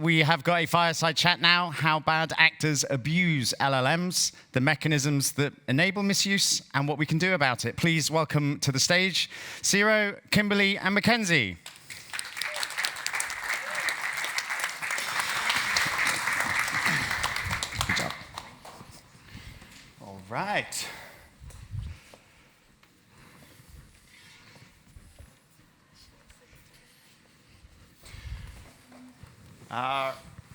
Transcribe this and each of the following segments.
we have got a fireside chat now, how bad actors abuse LLMs, the mechanisms that enable misuse, and what we can do about it. Please welcome to the stage Ciro, Kimberly, and Mackenzie. Good job. All right.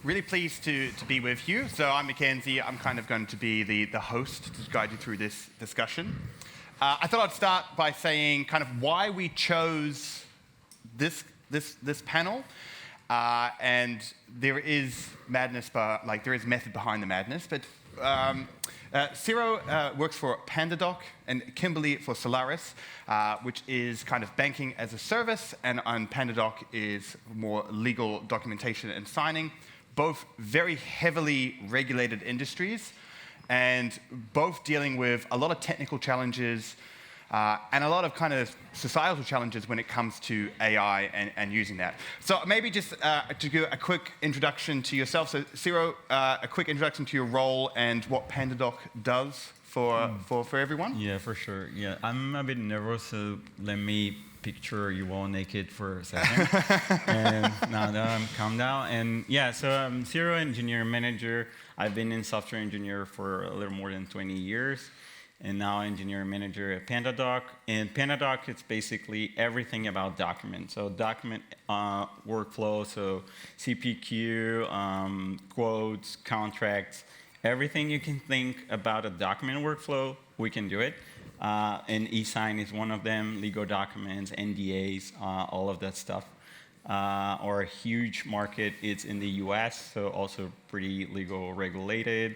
Really pleased to be with you. So I'm Mackenzie. I'm kind of going to be the host to guide you through this discussion. I thought I'd start by saying kind of why we chose this panel. And there is madness, but there is method behind the madness. But Ciro works for PandaDoc and Kimberly for Solaris, which is kind of banking as a service, and PandaDoc is more legal documentation and signing. Both very heavily regulated industries, and both dealing with a lot of technical challenges and a lot of kind of societal challenges when it comes to AI and using that. So maybe just to give a quick introduction to yourself. So Ciro, a quick introduction to your role and what PandaDoc does for everyone. Yeah, for sure. Yeah, I'm a bit nervous, so let me picture you all naked for a second. And now that I'm calm down. And yeah, so I'm Ciro, engineer manager. I've been in software engineer for a little more than 20 years. And now engineer manager at PandaDoc. And PandaDoc is basically everything about documents. So document workflow, so CPQ, quotes, contracts, everything you can think about a document workflow, we can do it. And e-sign is one of them, legal documents, NDAs, all of that stuff. Our huge market is in the US, so also pretty legal regulated.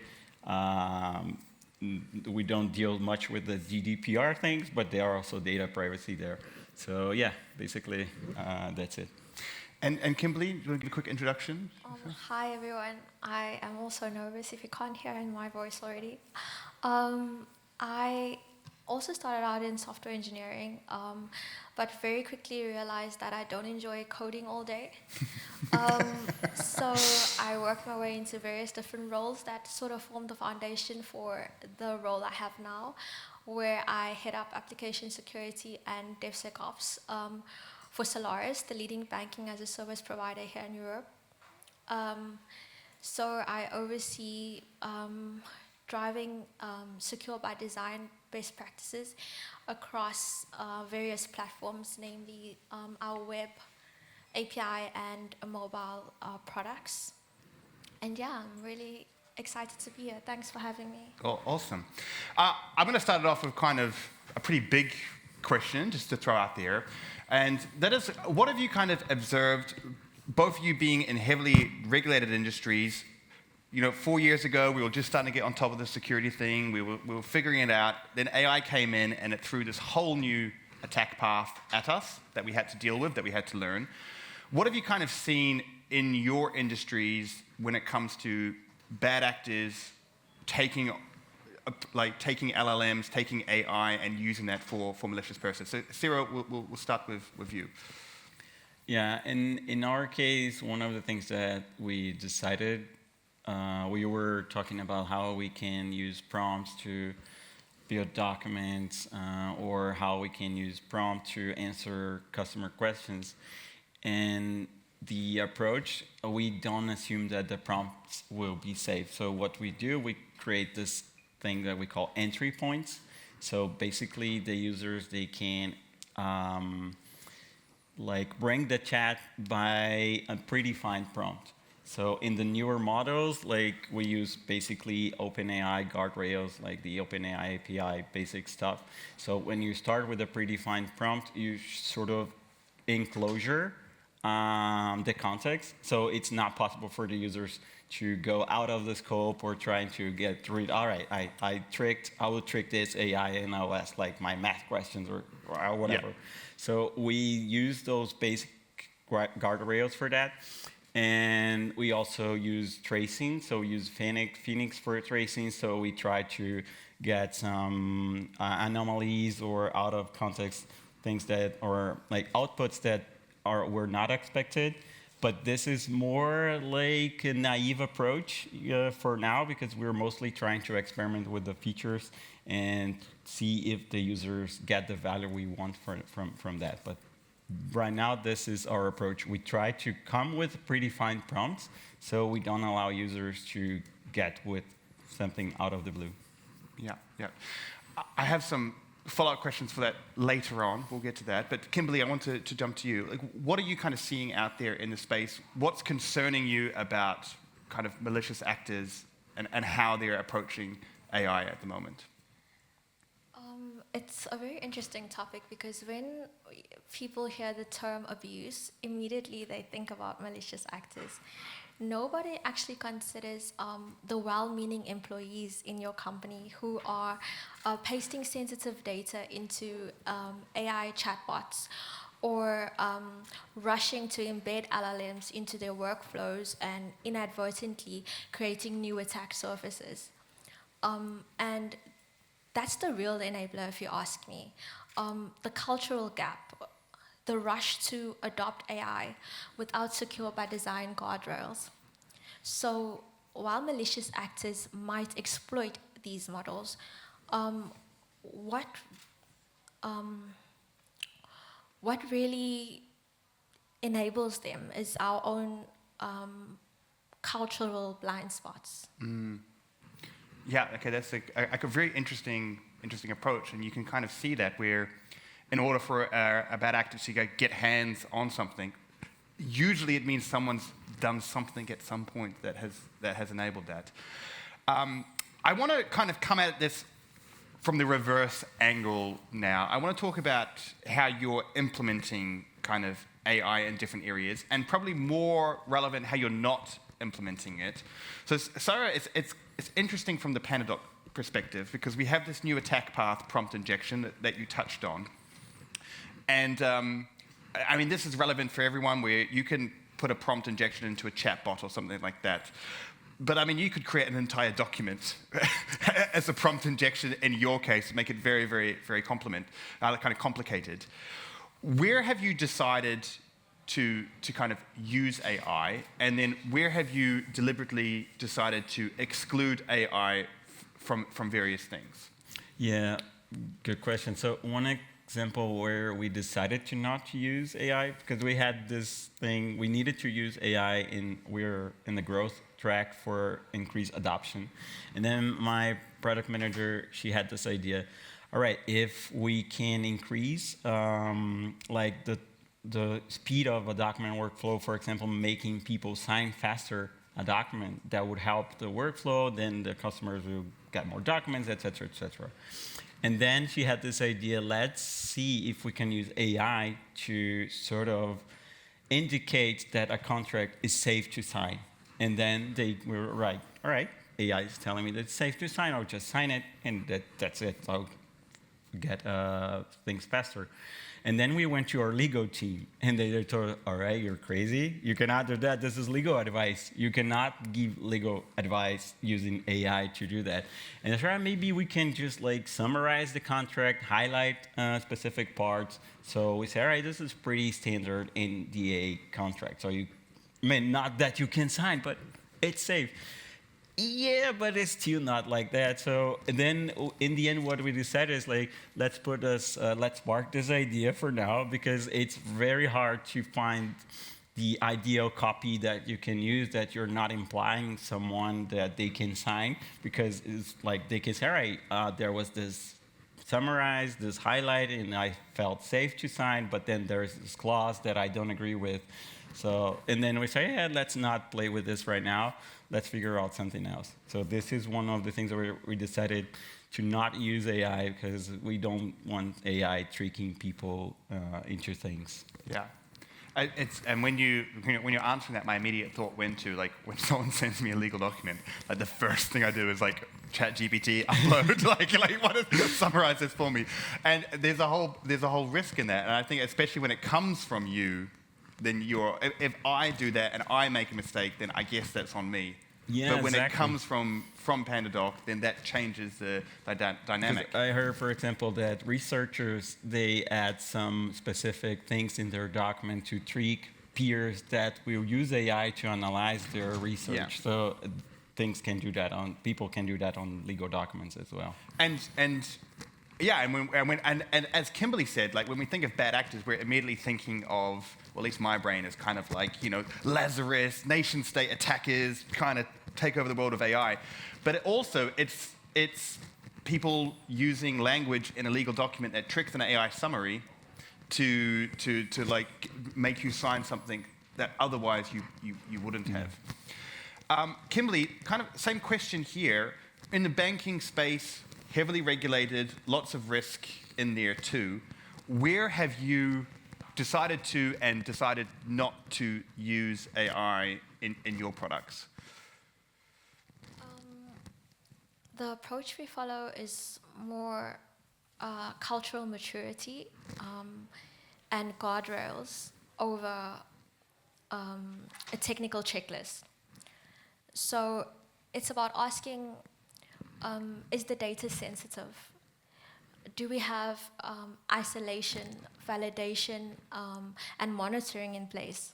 We don't deal much with the GDPR things, but there are also data privacy there. So yeah, basically that's it. And Kimberly, do you want to give a quick introduction? Hi everyone. I am also nervous if you can't hear in my voice already. I also started out in software engineering, but very quickly realized that I don't enjoy coding all day. So I worked my way into various different roles that sort of formed the foundation for the role I have now, where I head up application security and DevSecOps for Solaris, the leading banking as a service provider here in Europe. So I oversee driving secure by design best practices across various platforms, namely our web, API, and mobile products. And yeah, I'm really excited to be here. Thanks for having me. Oh, awesome. I'm going to start it off with kind of a pretty big question, just to throw out there. And that is, what have you kind of observed, both of you being in heavily regulated industries? 4 years ago, we were just starting to get on top of the security thing. We were figuring it out. Then AI came in, and it threw this whole new attack path at us that we had to deal with, that we had to learn. What have you kind of seen in your industries when it comes to bad actors taking LLMs, taking AI, and using that for malicious purposes? So, Ciro, we'll start with you. Yeah, in our case, one of the things that we decided, we were talking about how we can use prompts to build documents, or how we can use prompt to answer customer questions. And the approach, we don't assume that the prompts will be safe. So what we do, we create this thing that we call entry points. So basically, the users, they can bring the chat by a predefined prompt. So in the newer models, we use basically OpenAI guardrails, like the OpenAI API, basic stuff. So when you start with a predefined prompt, you sort of enclosure the context. So it's not possible for the users to go out of the scope or trying to get rid. All right, I will trick this AI and I'll ask my math questions or whatever. Yeah. So we use those basic guardrails for that. And we also use tracing, so we use Phoenix for tracing, so we try to get some anomalies or out of context things that, or outputs that were not expected. But this is more like a naive approach for now, because we're mostly trying to experiment with the features and see if the users get the value we want from that. But right now, this is our approach. We try to come with predefined prompts, so we don't allow users to get with something out of the blue. Yeah, yeah. I have some follow-up questions for that later on. We'll get to that. But Kimberly, I want to jump to you. Like, what are you kind of seeing out there in the space? What's concerning you about kind of malicious actors and how they're approaching AI at the moment? It's a very interesting topic, because when people hear the term abuse, immediately they think about malicious actors. Nobody actually considers the well-meaning employees in your company who are pasting sensitive data into AI chatbots, or rushing to embed LLMs into their workflows and inadvertently creating new attack surfaces. And that's the real enabler, if you ask me. The cultural gap, the rush to adopt AI without secure by design guardrails. So while malicious actors might exploit these models, what really enables them is our own cultural blind spots. Yeah, okay, that's a very interesting approach, and you can kind of see that where, in order for a bad actor to get hands on something, usually it means someone's done something at some point that has enabled that. I want to kind of come at this from the reverse angle now. I want to talk about how you're implementing kind of AI in different areas, and probably more relevant, how you're not implementing it. So Sarah, it's interesting from the Pandadoc perspective, because we have this new attack path, prompt injection, that you touched on. And I mean, this is relevant for everyone, where you can put a prompt injection into a chatbot or something like that. But I mean, you could create an entire document as a prompt injection in your case, make it very, very, very kind of complicated. Where have you decided to kind of use AI, and then where have you deliberately decided to exclude AI from various things? Yeah, good question. So one example where we decided to not use AI, because we had this thing, we needed to use AI, we're in the growth track for increased adoption. And then my product manager, she had this idea, all right, if we can increase like the speed of a document workflow, for example, making people sign faster a document, that would help the workflow, then the customers will get more documents, et cetera, et cetera. And then she had this idea, let's see if we can use AI to sort of indicate that a contract is safe to sign. And then they were right, all right, AI is telling me that it's safe to sign, I'll just sign it, and that's it, I'll get things faster. And then we went to our legal team, and they told, all right, you're crazy. You cannot do that. This is legal advice. You cannot give legal advice using AI to do that. And I said, maybe we can just like summarize the contract, highlight specific parts. So we said, all right, this is pretty standard in DA contract. So I mean, not that you can sign, but it's safe. Yeah, but it's still not like that. So then, in the end, what we decided is like, let's park this idea for now, because it's very hard to find the ideal copy that you can use that you're not implying someone that they can sign, because it's like they can say, all right, there was this summarized, this highlight, and I felt safe to sign, but then there's this clause that I don't agree with. So, and then we say, yeah, let's not play with this right now. Let's figure out something else. So this is one of the things that we decided to not use AI, because we don't want AI tricking people into things. Yeah. And when you're answering that, my immediate thought went to, like, when someone sends me a legal document, like the first thing I do is like ChatGPT upload, like summarize this for me. And there's a whole risk in that. And I think especially when it comes from you, then if I do that and I make a mistake, then I guess that's on me. Yeah, but when exactly. it comes from Pandadoc, then that changes the dynamic. I heard, for example, that researchers, they add some specific things in their document to tweak peers that will use AI to analyze their research. Yeah. So people can do that on legal documents as well. And yeah, and as Kimberly said, like when we think of bad actors, we're immediately thinking of, well, at least my brain is kind of like, Lazarus, nation state attackers trying to take over the world of AI. But it's people using language in a legal document that tricks an AI summary to like make you sign something that otherwise you wouldn't have. Kimberly, kind of same question here. In the banking space, heavily regulated, lots of risk in there too. Where have you decided to and decided not to use AI in your products? The approach we follow is more cultural maturity and guardrails over a technical checklist. So it's about asking, is the data sensitive? Do we have isolation, validation, and monitoring in place?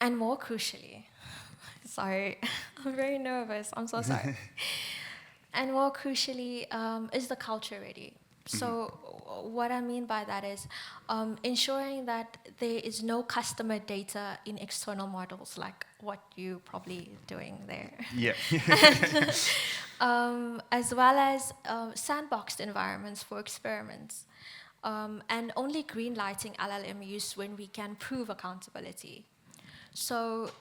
And more crucially, sorry, I'm very nervous, I'm so sorry. And more crucially, is the culture ready? So what I mean by that is ensuring that there is no customer data in external models, like what you're probably doing there. Yeah. As well as sandboxed environments for experiments. And only green lighting LLM use when we can prove accountability. So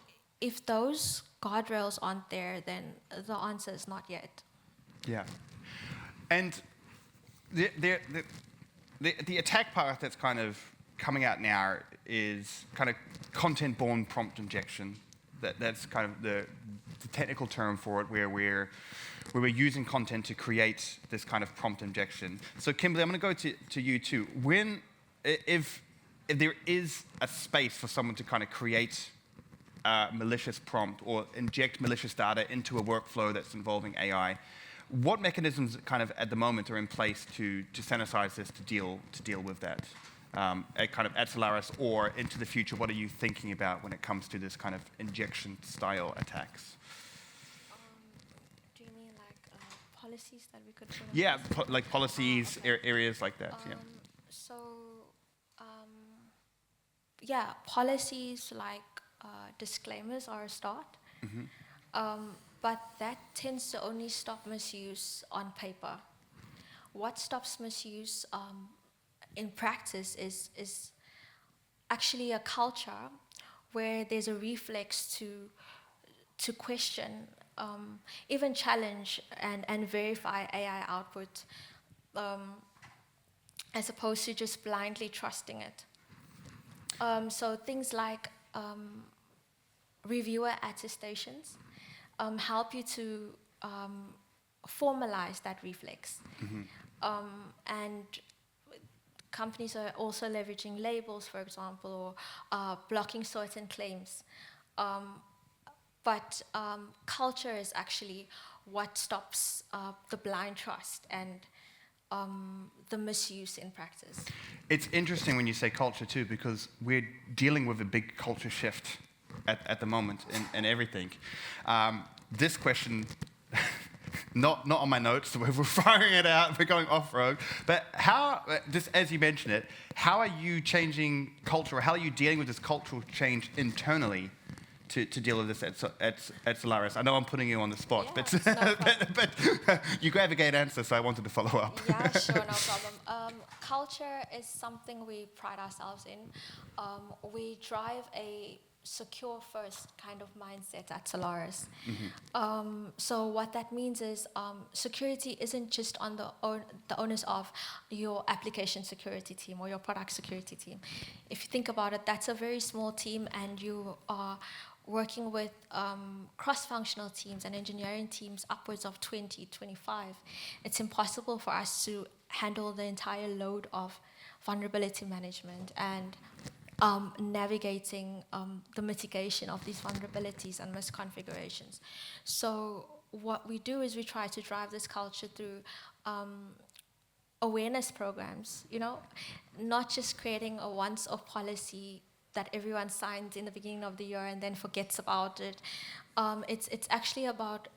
if those guardrails aren't there, then the answer is not yet. Yeah. And the attack path that's kind of coming out now is kind of content-borne prompt injection. That's kind of the technical term for it, where we're using content to create this kind of prompt injection. So Kimberly, I'm going to go to you too. If there is a space for someone to kind of create a malicious prompt or inject malicious data into a workflow that's involving AI, what mechanisms kind of at the moment are in place to sanitize this, to deal with that? At Solaris or into the future, what are you thinking about when it comes to this kind of injection-style attacks? Do you mean like policies that we could put in Yeah, place? like policies, Okay. areas like that. Yeah, policies like disclaimers are a start. But that tends to only stop misuse on paper. What stops misuse in practice is actually a culture where there's a reflex to question, even challenge and verify AI output, as opposed to just blindly trusting it. So things like reviewer attestations help you to formalize that reflex. And companies are also leveraging labels, for example, or blocking certain claims. But culture is actually what stops the blind trust and the misuse in practice. It's interesting when you say culture too, because we're dealing with a big culture shift at the moment in everything. This question, not on my notes, so we're firing it out, we're going off-road, but how, just as you mentioned it, how are you changing culture, or how are you dealing with this cultural change internally to deal with this at Solaris? I know I'm putting you on the spot, Yeah, but you gave a great answer, so I wanted to follow up. Yeah, sure, no problem. Culture is something we pride ourselves in. We drive a secure first kind of mindset at Solaris. So what that means is security isn't just on the onus of your application security team or your product security team. If you think about it, that's a very small team, and you are working with cross-functional teams and engineering teams upwards of 20, 25. It's impossible for us to handle the entire load of vulnerability management and navigating the mitigation of these vulnerabilities and misconfigurations. So what we do is we try to drive this culture through awareness programs, not just creating a once-off policy that everyone signs in the beginning of the year and then forgets about it. It's actually about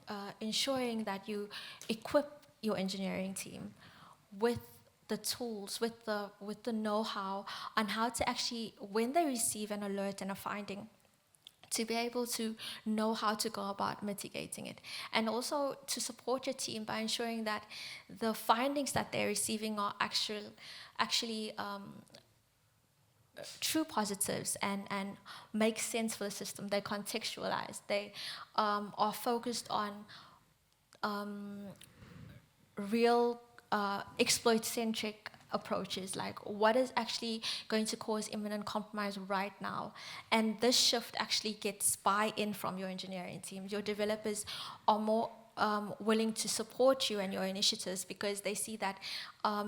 ensuring that you equip your engineering team with the tools, with the know-how on how to actually, when they receive an alert and a finding, to be able to know how to go about mitigating it. And also to support your team by ensuring that the findings that they're receiving are actually true positives and make sense for the system. They're contextualized. They are focused on real exploit-centric approaches, like what is actually going to cause imminent compromise right now. And this shift actually gets buy-in from your engineering team. Your developers are more willing to support you and your initiatives because they see that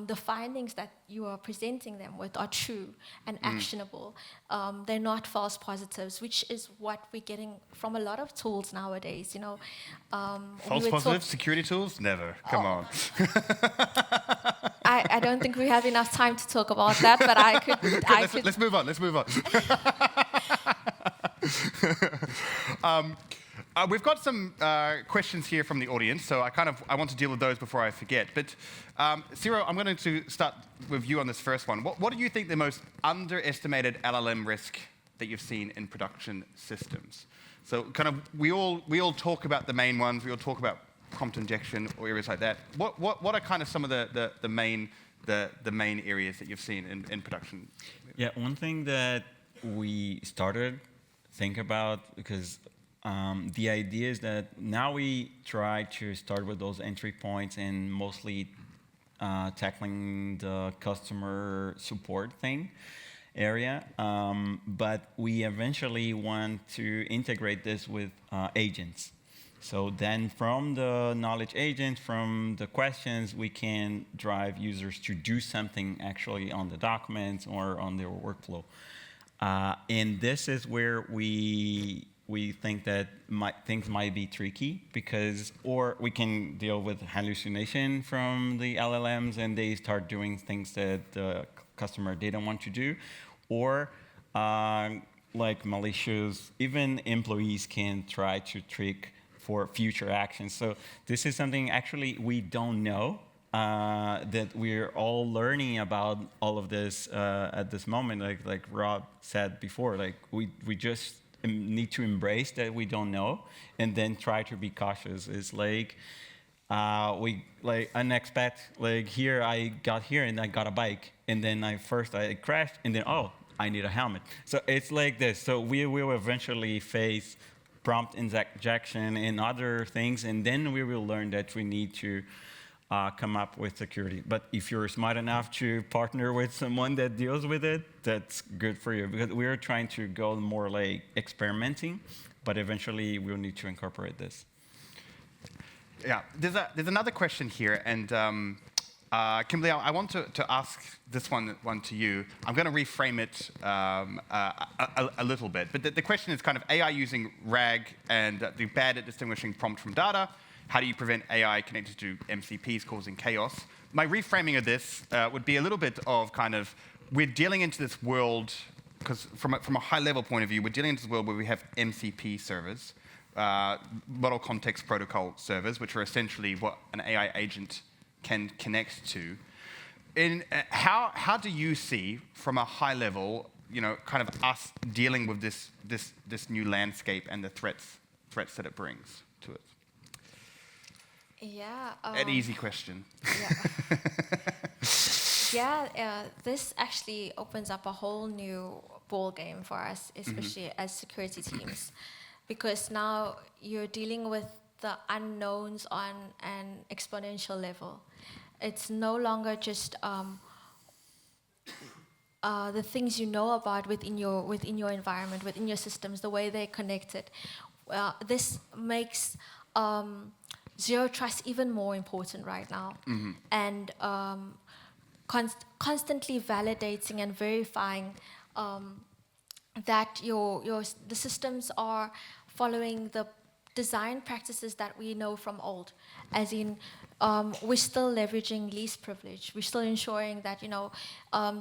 the findings that you are presenting them with are true and actionable. They're not false positives, which is what we're getting from a lot of tools nowadays. False positives, security tools? Never. Come on. I don't think we have enough time to talk about that, but I could. Let's move on. We've got some questions here from the audience, so I want to deal with those before I forget. But Ciro, I'm going to start with you on this first one. What do you think the most underestimated LLM risk that you've seen in production systems? So we all talk about the main ones. We all talk about prompt injection or areas like that. What are kind of some of the main areas that you've seen in production? Yeah, one thing that we started think about, because the idea is that now we try to start with those entry points and mostly tackling the customer support area, but we eventually want to integrate this with agents. So then from the knowledge agent, from the questions, we can drive users to do something actually on the documents or on their workflow. And this is where we think that things might be tricky or we can deal with hallucination from the LLMs and they start doing things that the customer didn't want to do, or like malicious, even employees can try to trick for future actions. So this is something actually we don't know, that we're all learning about all of this at this moment. Like Rob said before, like we just need to embrace that we don't know and then try to be cautious. It's like we unexpected, here I got here and I got a bike and then I crashed and then I need a helmet. So it's like this. So we will eventually face prompt injection and other things, and then we will learn that we need to come up with security. But if you're smart enough to partner with someone that deals with it, that's good for you, because we're trying to go more like experimenting, but eventually we'll need to incorporate this. Yeah, there's another question here, and Kimberly, I want to ask this one to you. I'm going to reframe it a little bit, but the question is kind of AI using RAG and the bad at distinguishing prompt from data. How do you prevent AI connected to MCPs causing chaos? My reframing of this would be a little bit of kind of, we're dealing into this world, because from a high-level point of view, we're dealing into this world where we have MCP servers, model context protocol servers, which are essentially what an AI agent can connect to. How do you see, from a high level, kind of us dealing with this new landscape and the threats that it brings to it? Yeah. An easy question. Yeah. This actually opens up a whole new ball game for us, especially as security teams, because now you're dealing with the unknowns on an exponential level. It's no longer just the things you know about within your environment, within your systems, the way they're connected. This makes zero trust even more important right now, and constantly validating and verifying that the systems are following design practices that we know from old, as in we're still leveraging least privilege. We're still ensuring that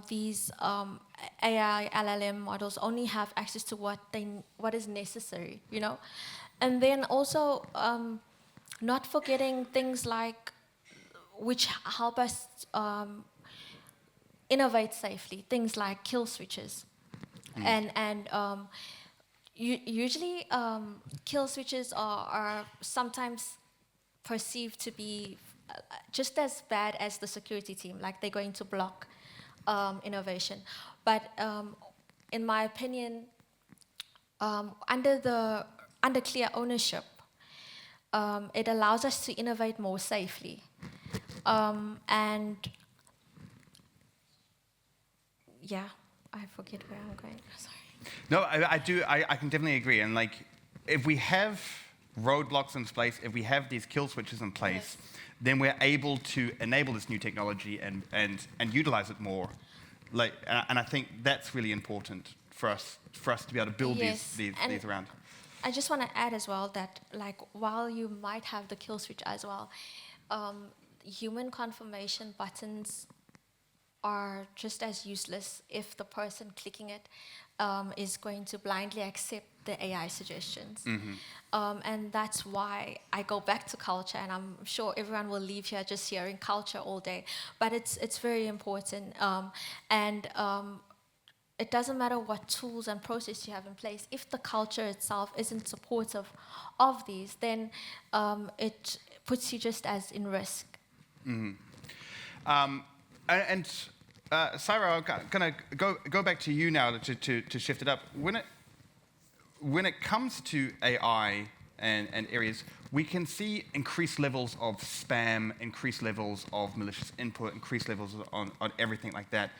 these AI LLM models only have access to what is necessary, and then also not forgetting things like which help us innovate safely, things like kill switches, and usually kill switches are sometimes perceived to be just as bad as the security team, like they're going to block innovation. But in my opinion, under clear ownership, it allows us to innovate more safely. And yeah, I forget where I'm going. Sorry. No, I do. I can definitely agree. And like, if we have roadblocks in place, if we have these kill switches in place, then we're able to enable this new technology and utilize it more. Like, and I think that's really important for us to be able to build these around. I just want to add as well that, like, while you might have the kill switch as well, human confirmation buttons are just as useless if the person clicking it is going to blindly accept the AI suggestions. And that's why I go back to culture, and I'm sure everyone will leave here just hearing culture all day. But it's very important. It doesn't matter what tools and process you have in place. If the culture itself isn't supportive of these, then it puts you just as in risk. Saira, I'm going to go back to you now to shift it up. When it comes to AI and areas, we can see increased levels of spam, increased levels of malicious input, increased levels on everything like that.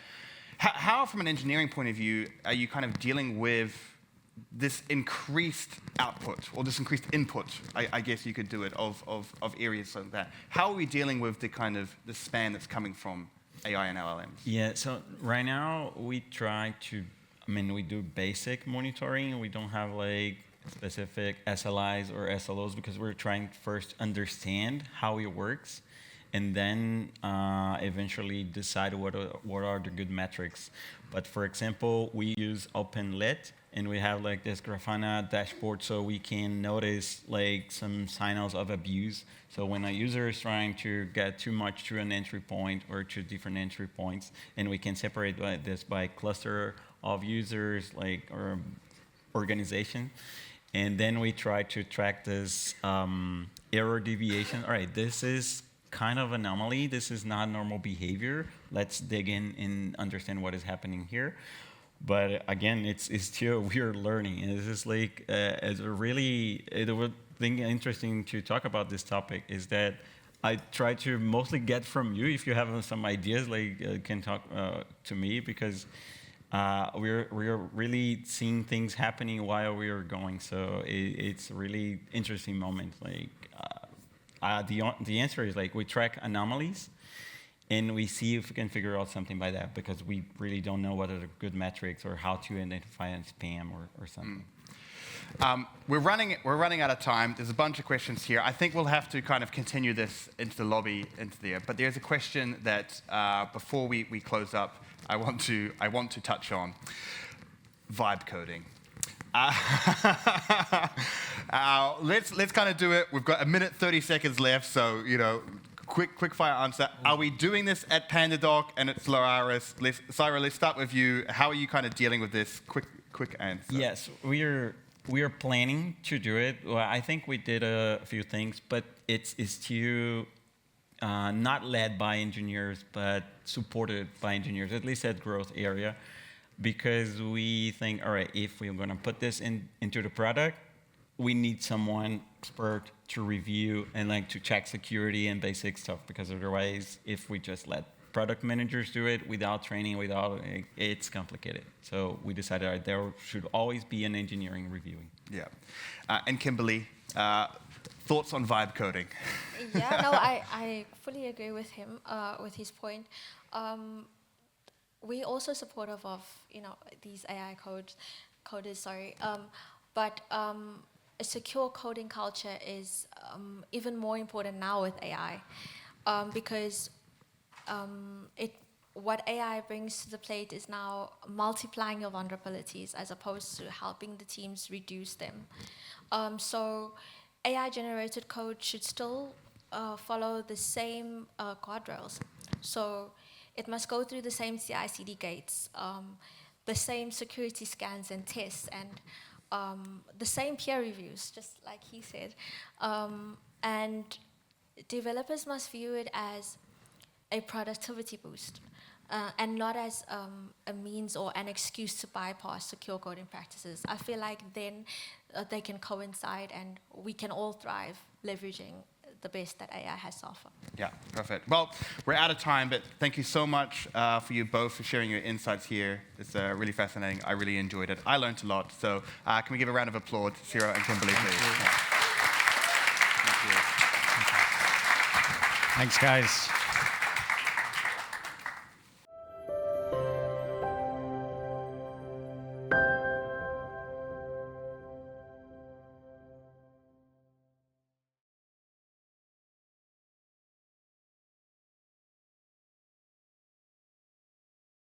How, from an engineering point of view, are you kind of dealing with this increased output, or this increased input, I guess you could do it, of areas like that? How are we dealing with the kind of the spam that's coming from AI and LLMs? Yeah, so right now we try to, we do basic monitoring. We don't have like specific SLIs or SLOs because we're trying to first understand how it works and then eventually decide what are the good metrics. But for example, we use OpenLit, and we have like this Grafana dashboard so we can notice like some signals of abuse. So when a user is trying to get too much to an entry point or to different entry points, and we can separate this by cluster of users, like, or organization. And then we try to track this error deviation. All right, this is kind of anomaly. This is not normal behavior. Let's dig in and understand what is happening here. But again, it's still we're learning. And this is like it's really the thing interesting to talk about this topic is that I try to mostly get from you. If you have some ideas, like can talk to me, because we're really seeing things happening while we are going. So it's a really interesting moment. Like the answer is like we track anomalies, and we see if we can figure out something by that, because we really don't know what are the good metrics or how to identify a spam or something. We're running out of time. There's a bunch of questions here. I think we'll have to kind of continue this into the lobby, into there. But there's a question that before we close up, I want to touch on vibe coding. Let's kind of do it. We've got 1 minute 30 seconds left, so quick fire answer. Are we doing this at PandaDoc and at Solaris? Saira, let's start with you. How are you kind of dealing with this? Quick answer. Yes, we are planning to do it. Well, I think we did a few things, but it's still not led by engineers, but supported by engineers, at least at growth area, because we think, all right, if we're going to put this into the product, we need someone expert to review and like to check security and basic stuff, because otherwise, if we just let product managers do it without training, it's complicated. So we decided there should always be an engineering reviewing. Yeah. And Kimberly, thoughts on vibe coding? Yeah, no, I fully agree with him, with his point. We're also supportive of, these AI coders, sorry. But a secure coding culture is even more important now with AI, because what AI brings to the plate is now multiplying your vulnerabilities as opposed to helping the teams reduce them. So AI-generated code should still follow the same guardrails. So it must go through the same CI/CD gates, the same security scans and tests, and the same peer reviews, just like he said. And developers must view it as a productivity boost, and not as a means or an excuse to bypass secure coding practices. I feel like then they can coincide and we can all thrive leveraging the best that AI has to offer. Yeah, perfect. Well, we're out of time, but thank you so much for you both for sharing your insights here. It's really fascinating. I really enjoyed it. I learned a lot. So can we give a round of applause to Ciro and Kimberly, please? Thanks, guys.